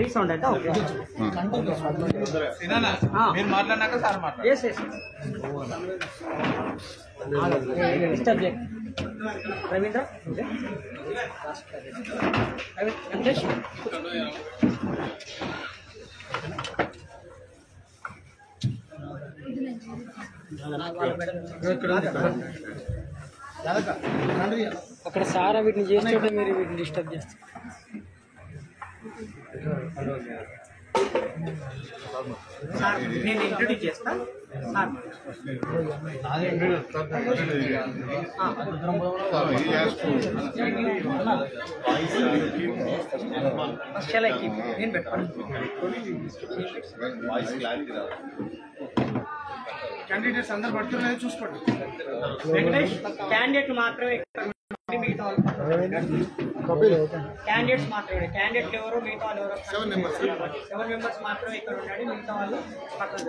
Resound అంటే okay మీరు మాట్లాడినాక sir మాట్లాడు yes yes డిస్టర్బ్ చేయండి రవీంద్ర ఓకే వెంకటేష్ అక్కడ సారా వీటిని చేస్తుంటే మీరు వీటిని డిస్టర్బ్ చేస్తారు నేను ఇంట్రొడ్యూస్ చేస్తా నేను పెట్టాను క్యాండిడేట్స్ అందరు పడుతున్నాయో చూసుకోండి వెంకటేష్ క్యాండిడేట్ మాత్రమే మిగతా క్యాండిడేట్స్ మాత్రమే క్యాండిడేట్లు ఎవరో మిగతా వాళ్ళు ఎవరో 7 మెంబర్స్ మాత్రమే ఇక్కడ ఉండండి మిగతా వాళ్ళు పక్కన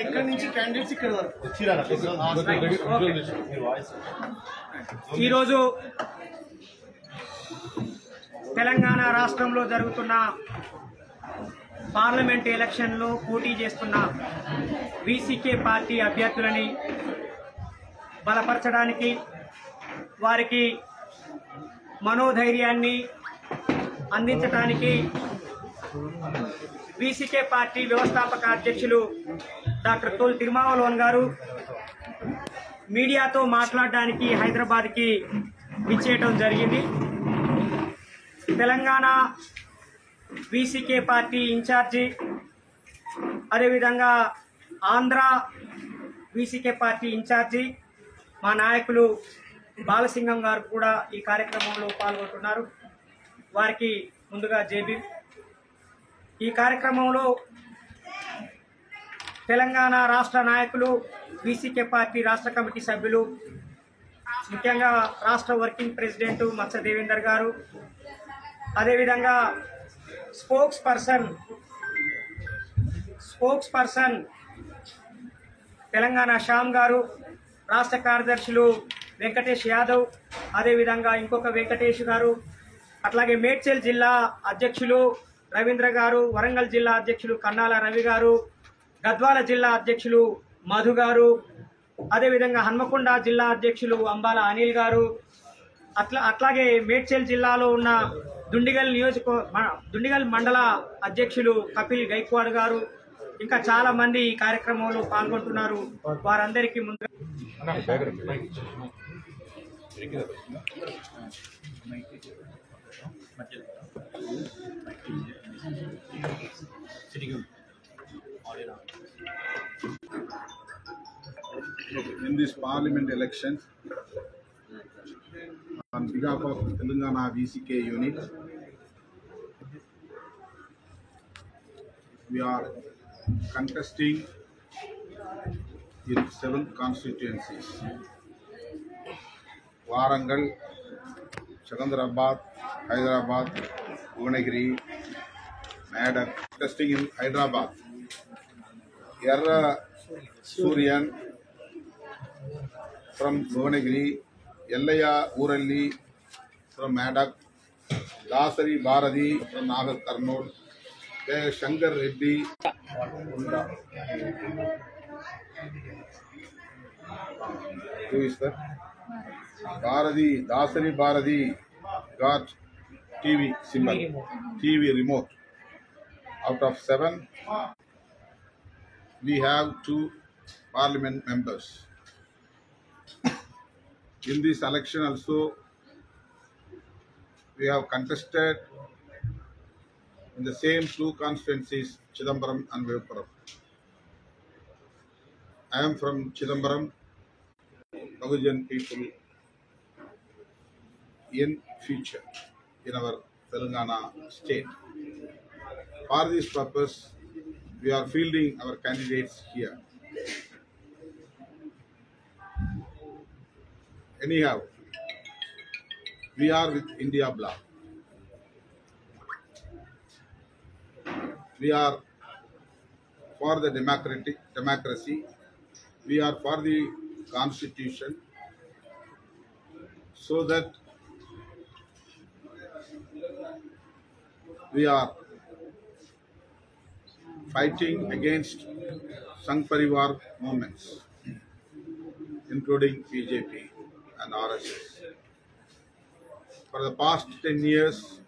ఇక్కడ నుంచి క్యాండిడేట్స్ ఇక్కడ ఈరోజు తెలంగాణ రాష్ట్రంలో జరుగుతున్న పార్లమెంట్ ఎలక్షన్లో పోటీ చేస్తున్న వీసీకే పార్టీ అభ్యర్థులని బలపరచడానికి వారికి మనోధైర్యాన్ని అందించడానికి వీసీకే పార్టీ వ్యవస్థాపక అధ్యక్షులు డాక్టర్ తోల్ తిరుమావలోన్ గారు మీడియాతో మాట్లాడడానికి హైదరాబాద్కి విచ్చేయటం జరిగింది. తెలంగాణ వీసీకే పార్టీ ఇన్ఛార్జి అదేవిధంగా ఆంధ్ర వీసీకే పార్టీ ఇన్ఛార్జి మా నాయకులు బాలసింగం గారు కూడా ఈ కార్యక్రమంలో పాల్గొంటున్నారు. వారికి ముందుగా జేబీ. ఈ కార్యక్రమంలో తెలంగాణ రాష్ట్ర నాయకులు వీసీకే పార్టీ రాష్ట్ర కమిటీ సభ్యులు ముఖ్యంగా రాష్ట్ర వర్కింగ్ ప్రెసిడెంట్ మత్స్య దేవేందర్ గారు, అదేవిధంగా స్పోక్స్ పర్సన్ తెలంగాణ శ్యామ్ గారు, రాష్ట్ర కార్యదర్శులు వెంకటేష్ యాదవ్, అదేవిధంగా ఇంకొక వెంకటేష్ గారు, అట్లాగే మేడ్చల్ జిల్లా అధ్యక్షులు రవీంద్ర గారు, వరంగల్ జిల్లా అధ్యక్షులు కన్నాల రవి గారు, గద్వాల జిల్లా అధ్యక్షులు మధు గారు, అదేవిధంగా హన్మకొండ జిల్లా అధ్యక్షులు అంబాల అనిల్ గారు, అట్లాగే మేడ్చల్ జిల్లాలో ఉన్న దుండిగల్ మండల అధ్యక్షులు కపిల్ గైక్వాడ్ గారు, ఇంకా చాలా మంది ఈ కార్యక్రమంలో పాల్గొంటున్నారు. వారందరికీ ముందుగా in this parliament election on behalf of Telangana VCK unit, we are contesting in 7 constituencies: Warangal, Secunderabad, Hyderabad, Bhuvanagiri, Medak. Contesting in Hyderabad, Yarra Suryan from Bhuvanagiri, Yellaya Uralli from Medak, Dasari Bharati from Nagar Karnool, Shankar Reddy, who is that? Bharati, Dasari Bharati got TV symbol, TV remote. Out of 7, we have 2 parliament members. In this election also, we have contested in the same 2 constituencies, Chidambaram and Vilupuram. I am from Chidambaram, Bahujan people in future in our Telangana state. For this purpose, we are fielding our candidates here. Anyhow, we are with India Bloc. We are for the democracy. We are for the constitution, so that we are fighting against Sangh Parivar movements, including BJP and RSS. For the past 10 years,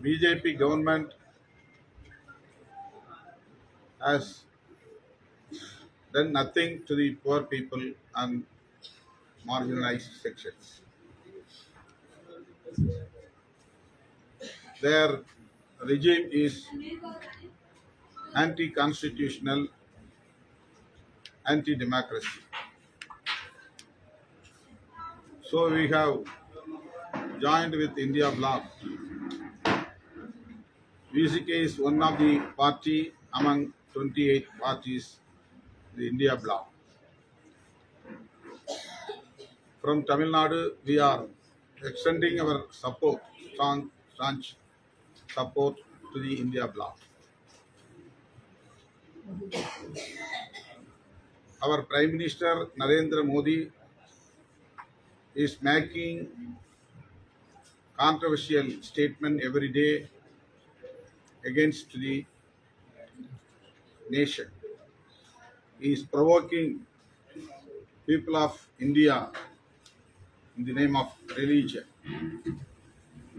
BJP government has done nothing to the poor people and marginalized sections. Their regime is anti-constitutional, anti-democracy. So we have joined with India Bloc. VCK is one of the party among 28 parties in the India Bloc. From Tamil Nadu, we are extending our support, staunch support to the India Bloc. Our Prime Minister Narendra Modi is making controversial statement every day against the nation. He is provoking people of India in the name of religion.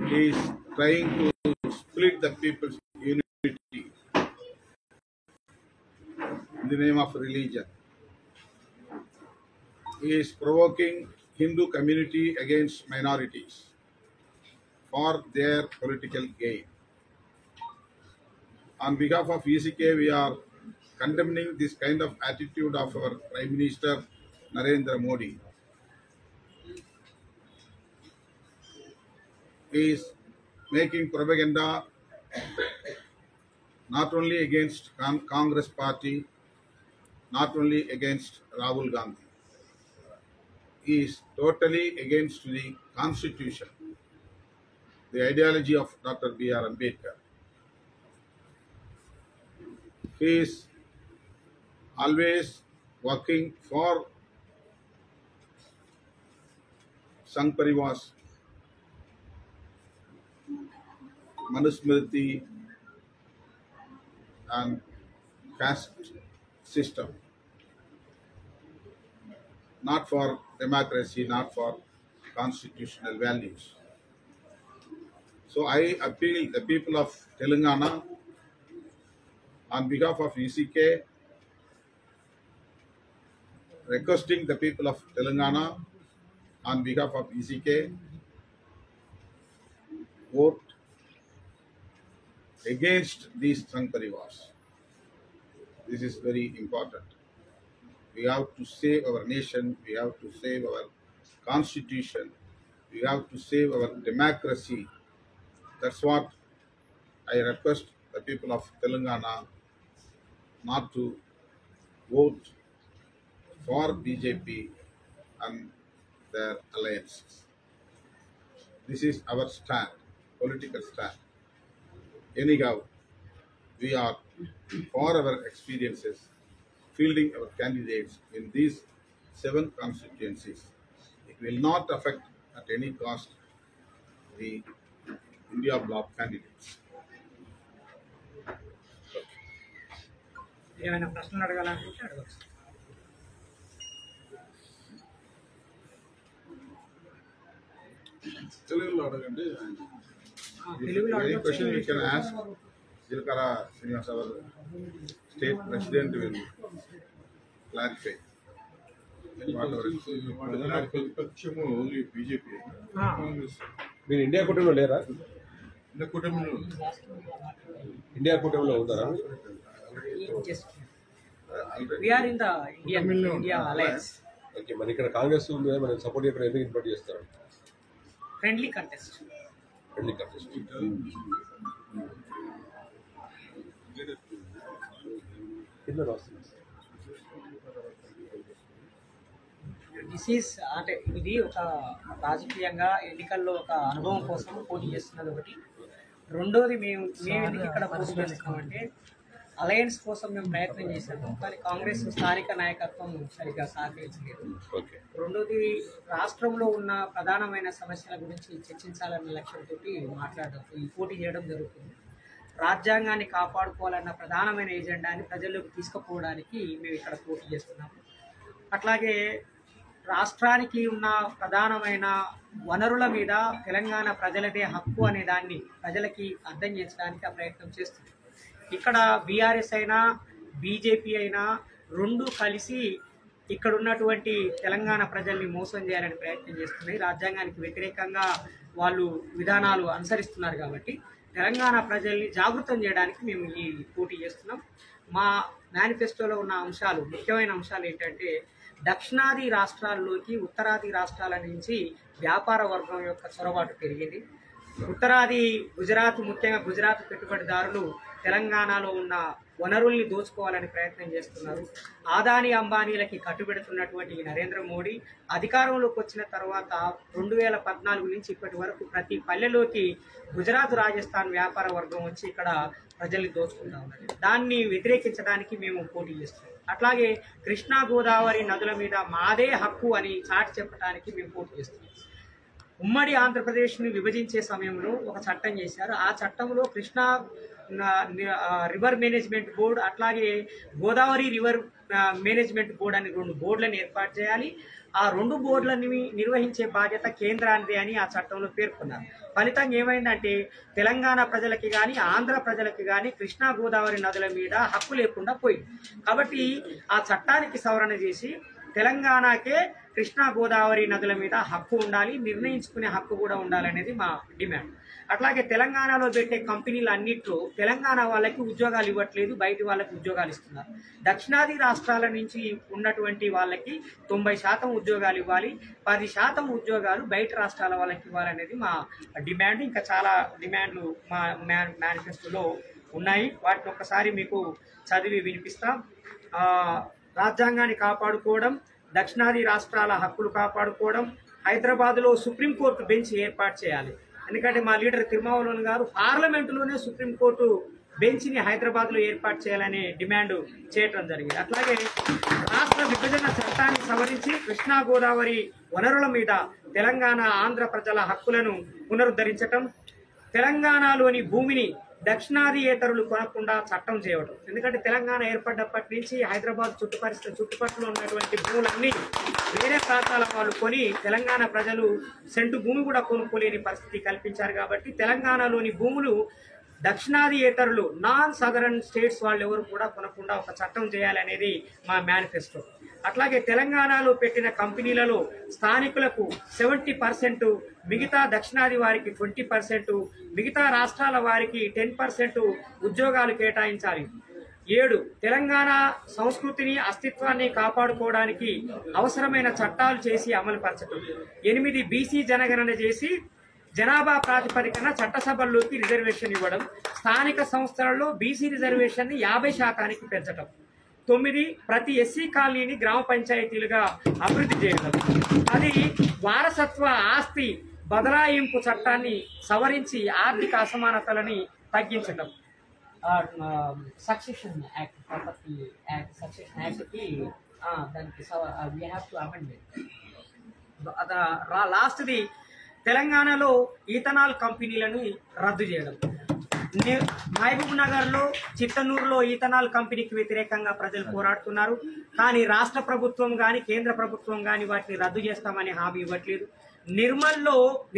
He is trying to split the people's unity in the name of religion. He is provoking Hindu community against minorities for their political gain. On behalf of VCK, we are condemning this kind of attitude of our Prime Minister Narendra Modi. He is making propaganda not only against Congress party, not only against Rahul Gandhi. He is totally against the constitution, the ideology of Dr. B.R. Ambedkar. He is always working for Sangh Parivar, Manusmriti and caste system, not for democracy, not for constitutional values. So I appeal the people of Telangana on behalf of VCK, requesting the people of Telangana on behalf of VCK, vote against these Sangh Parivars. This is very important. We have to save our nation, we have to save our constitution, we have to save our democracy. That's what I request the people of Telangana not to vote for BJP and their alliances. This is our stand, political stand. Anyhow, we are for our experiences fielding our candidates in these 7 constituencies. It will not affect at any cost the India Bloc candidates. ఏమైనా ప్రశ్నలు అడగాలనుకుంటే అడగచ్చు. తెలుగులో అడగండి. తెలుగులో Any అడగచ్చు. question you can ask. Jilkara Srinivas, our state president, will clarify. ప్రతిపక్షము only BJP Congress మీరు India కూటమిలో లేరా? ఇంత కూటమిలో ఇండియా కూటమిలో ఉన్నారా? We are in the India alliance. Okay, మరి ఇక్కడ కాంగ్రెస్ ఉంది కదా, మరి సపోర్ట్ ఇక్కడ ఎందుకు ఇన్వైట్ చేస్తారు? Friendly contest. ఫ్రెండ్లీ కంటెస్ట్ కింద రాస్తుంది. అంటే ఇది ఒక రాజకీయంగా ఎన్నికల్లో ఒక అనుభవం కోసం పోటీ చేస్తున్నది ఒకటి. రెండోది మేము ఎందుకు ఇక్కడ పోటీ చేస్తున్నామంటే అలయన్స్ కోసం మేము ప్రయత్నం చేశాము, కానీ కాంగ్రెస్ స్థానిక నాయకత్వం సరిగ్గా సహకరించలేదు. ఓకే. రెండోది, రాష్ట్రంలో ఉన్న ప్రధానమైన సమస్యల గురించి చర్చించాలన్న లక్ష్యంతో మాట్లాడడం, ఈ పోటీ చేయడం జరుగుతుంది. రాజ్యాంగాన్ని కాపాడుకోవాలన్న ప్రధానమైన ఎజెండాని ప్రజల్లోకి తీసుకుపోవడానికి మేము ఇక్కడ పోటీ చేస్తున్నాము. అట్లాగే రాష్ట్రానికి ఉన్న ప్రధానమైన వనరుల మీద తెలంగాణ ప్రజలదే హక్కు అనే దాన్ని ప్రజలకి అర్థం చేయించడానికి ఆ ప్రయత్నం చేస్తుంది. ఇక్కడ బీఆర్ఎస్ అయినా బీజేపీ అయినా రెండు కలిసి ఇక్కడ ఉన్నటువంటి తెలంగాణ ప్రజల్ని మోసం చేయాలని ప్రయత్నం చేస్తున్నాయి. రాజ్యాంగానికి వ్యతిరేకంగా వాళ్ళు విధానాలు అనుసరిస్తున్నారు. కాబట్టి తెలంగాణ ప్రజల్ని జాగృతం చేయడానికి మేము ఈ పోటీ చేస్తున్నాం. మా మేనిఫెస్టోలో ఉన్న అంశాలు, ముఖ్యమైన అంశాలు ఏంటంటే, దక్షిణాది రాష్ట్రాల్లోకి ఉత్తరాది రాష్ట్రాల నుంచి వ్యాపార వర్గం యొక్క చొరబాటు పెరిగింది. ఉత్తరాది గుజరాత్, ముఖ్యంగా గుజరాత్ పెట్టుబడిదారులు తెలంగాణలో ఉన్న వనరుల్ని దోచుకోవాలని ప్రయత్నం చేస్తున్నారు. ఆదాని అంబానీలకి కట్టుబెడుతున్నటువంటి నరేంద్ర మోడీ అధికారంలోకి వచ్చిన తర్వాత 2014 నుంచి ఇప్పటి వరకు ప్రతి పల్లెలోకి గుజరాత్, రాజస్థాన్ వ్యాపార వర్గం వచ్చి ఇక్కడ ప్రజల్ని దోచుకుంటా ఉన్నది. దాన్ని వ్యతిరేకించడానికి మేము పోటీ చేస్తున్నాం. అట్లాగే కృష్ణా, గోదావరి నదుల మీద మాదే హక్కు అని చాటి చెప్పడానికి మేము పోటీ చేస్తున్నాం. ఉమ్మడి ఆంధ్రప్రదేశ్ని విభజించే సమయంలో ఒక చట్టం చేశారు. ఆ చట్టంలో కృష్ణా రివర్ మేనేజ్మెంట్ బోర్డు, అట్లాగే గోదావరి రివర్ మేనేజ్మెంట్ బోర్డు అని 2 బోర్డులను ఏర్పాటు చేయాలి. ఆ 2 బోర్డులను నిర్వహించే బాధ్యత కేంద్రానిదే అని ఆ చట్టంలో పేర్కొన్నారు. ఫలితంగా ఏమైందంటే, తెలంగాణ ప్రజలకి కానీ ఆంధ్ర ప్రజలకి కానీ కృష్ణా, గోదావరి నదుల మీద హక్కు లేకుండా పోయింది. కాబట్టి ఆ చట్టానికి సవరణ చేసి తెలంగాణకే కృష్ణా, గోదావరి నదుల మీద హక్కు ఉండాలి, నిర్ణయించుకునే హక్కు కూడా ఉండాలనేది మా డిమాండ్. అట్లాగే తెలంగాణలో పెట్టే కంపెనీలు అన్నిట్లో తెలంగాణ వాళ్ళకి ఉద్యోగాలు ఇవ్వట్లేదు, బయటి వాళ్ళకి ఉద్యోగాలు ఇస్తున్నారు. దక్షిణాది రాష్ట్రాల నుంచి ఉన్నటువంటి వాళ్ళకి 90% ఉద్యోగాలు ఇవ్వాలి, 10% ఉద్యోగాలు బయట రాష్ట్రాల వాళ్ళకి ఇవ్వాలనేది మా డిమాండ్. ఇంకా చాలా డిమాండ్లు మా మేనిఫెస్టోలో ఉన్నాయి. వాటిని ఒక్కసారి మీకు చదివి వినిపిస్తాం. రాజ్యాంగాన్ని కాపాడుకోవడం, దక్షిణాది రాష్ట్రాల హక్కులు కాపాడుకోవడం, హైదరాబాద్లో సుప్రీంకోర్టు బెంచ్ ఏర్పాటు చేయాలి. ఎందుకంటే మా లీడర్ తిరుమావలోన్ గారు పార్లమెంటులోనే సుప్రీంకోర్టు బెంచ్ని హైదరాబాద్లో ఏర్పాటు చేయాలనే డిమాండ్ చేయడం జరిగింది. అట్లాగే రాష్ట్ర విభజన చట్టాన్ని సవరించి కృష్ణా, గోదావరి వనరుల మీద తెలంగాణ, ఆంధ్ర ప్రజల హక్కులను పునరుద్ధరించటం, తెలంగాణలోని భూమిని దక్షిణాదియేతరులు కొనకుండా చట్టం చేయడం. ఎందుకంటే తెలంగాణ ఏర్పడ్డప్పటి నుంచి హైదరాబాద్ చుట్టుపక్కల ఉన్నటువంటి భూములన్నీ వేరే ప్రాంతాల వాళ్ళు కొని తెలంగాణ ప్రజలు సెంటు భూమి కూడా కొనుక్కోలేని పరిస్థితి కల్పించారు. కాబట్టి తెలంగాణలోని భూములు దక్షిణాదియేతరులు, నాన్ సదరన్ స్టేట్స్ వాళ్ళు ఎవరు కూడా కొనకుండా ఒక చట్టం చేయాలనేది మా మేనిఫెస్టో. అట్లాగే తెలంగాణలో పెట్టిన కంపెనీలలో స్థానికులకు 70%, మిగతా దక్షిణాది వారికి 20%, మిగతా రాష్ట్రాల వారికి 10% ఉద్యోగాలు కేటాయించాలి. 7 తెలంగాణ సంస్కృతిని, అస్తిత్వాన్ని కాపాడుకోవడానికి అవసరమైన చట్టాలు చేసి అమలుపరచడం. 8 బీసీ జనగణన చేసి జనాభా ప్రాతిపదికన చట్టసభల్లోకి రిజర్వేషన్ ఇవ్వడం. స్థానిక సంస్థలలో బీసీ రిజర్వేషన్ ని 50% పెంచడం. 9 ప్రతి ఎస్సీ కాలనీని గ్రామ పంచాయతీలుగా అభివృద్ధి చేయడం. 10 వారసత్వ ఆస్తి బదలాయింపు చట్టాన్ని సవరించి ఆర్థిక అసమానతలని తగ్గించడం. Succession act, property act, succession యాక్ట్కి దానికి వీ హ్యావ్ టు అమెండ్మెంట్. లాస్ట్ది తెలంగాణలో ఈథనాల్ కంపెనీలను రద్దు చేయడం. మహబూబ్ నగర్లో, చిత్తనూరులో ఈథనాల్ కంపెనీకి వ్యతిరేకంగా ప్రజలు పోరాడుతున్నారు. కానీ రాష్ట్ర ప్రభుత్వం కానీ కేంద్ర ప్రభుత్వం కానీ వాటిని రద్దు చేస్తామని హామీ ఇవ్వట్లేదు.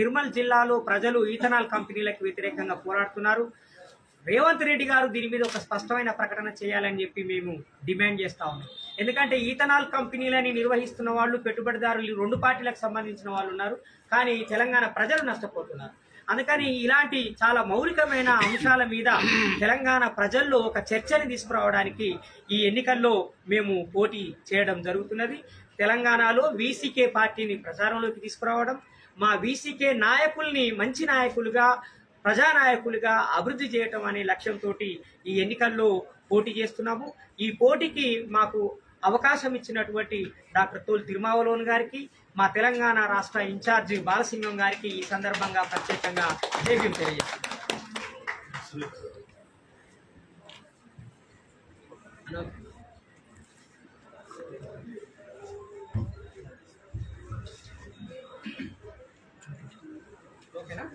నిర్మల్ జిల్లాలో ప్రజలు ఈథనాల్ కంపెనీలకు వ్యతిరేకంగా పోరాడుతున్నారు. రేవంత్ రెడ్డి గారు దీని మీద ఒక స్పష్టమైన ప్రకటన చేయాలని చెప్పి మేము డిమాండ్ చేస్తా ఉన్నాం. ఎందుకంటే ఈథనాల్ కంపెనీలని నిర్వహిస్తున్న వాళ్ళు, పెట్టుబడిదారులు 2 పార్టీలకు సంబంధించిన వాళ్ళు ఉన్నారు. కానీ తెలంగాణ ప్రజలు నష్టపోతున్నారు. అందుకని ఇలాంటి చాలా మౌలికమైన అంశాల మీద తెలంగాణ ప్రజల్లో ఒక చర్చని తీసుకురావడానికి ఈ ఎన్నికల్లో మేము పోటీ చేయడం జరుగుతున్నది. తెలంగాణలో వీసీకే పార్టీని ప్రచారంలోకి తీసుకురావడం, మా వీసీకే నాయకుల్ని మంచి నాయకులుగా, ప్రజానాయకులుగా అభివృద్ధి చేయటం అనే లక్ష్యంతో ఈ ఎన్నికల్లో పోటీ చేస్తున్నాము. ఈ పోటీకి మాకు అవకాశం ఇచ్చినటువంటి డాక్టర్ తోల్ తిరుమావలోన్ గారికి, మా తెలంగాణ రాష్ట్ర ఇన్ఛార్జి బాలసింగం గారికి ఈ సందర్భంగా ప్రత్యేకంగా జైభీం తెలియజేస్తున్నాం. ఓకేనా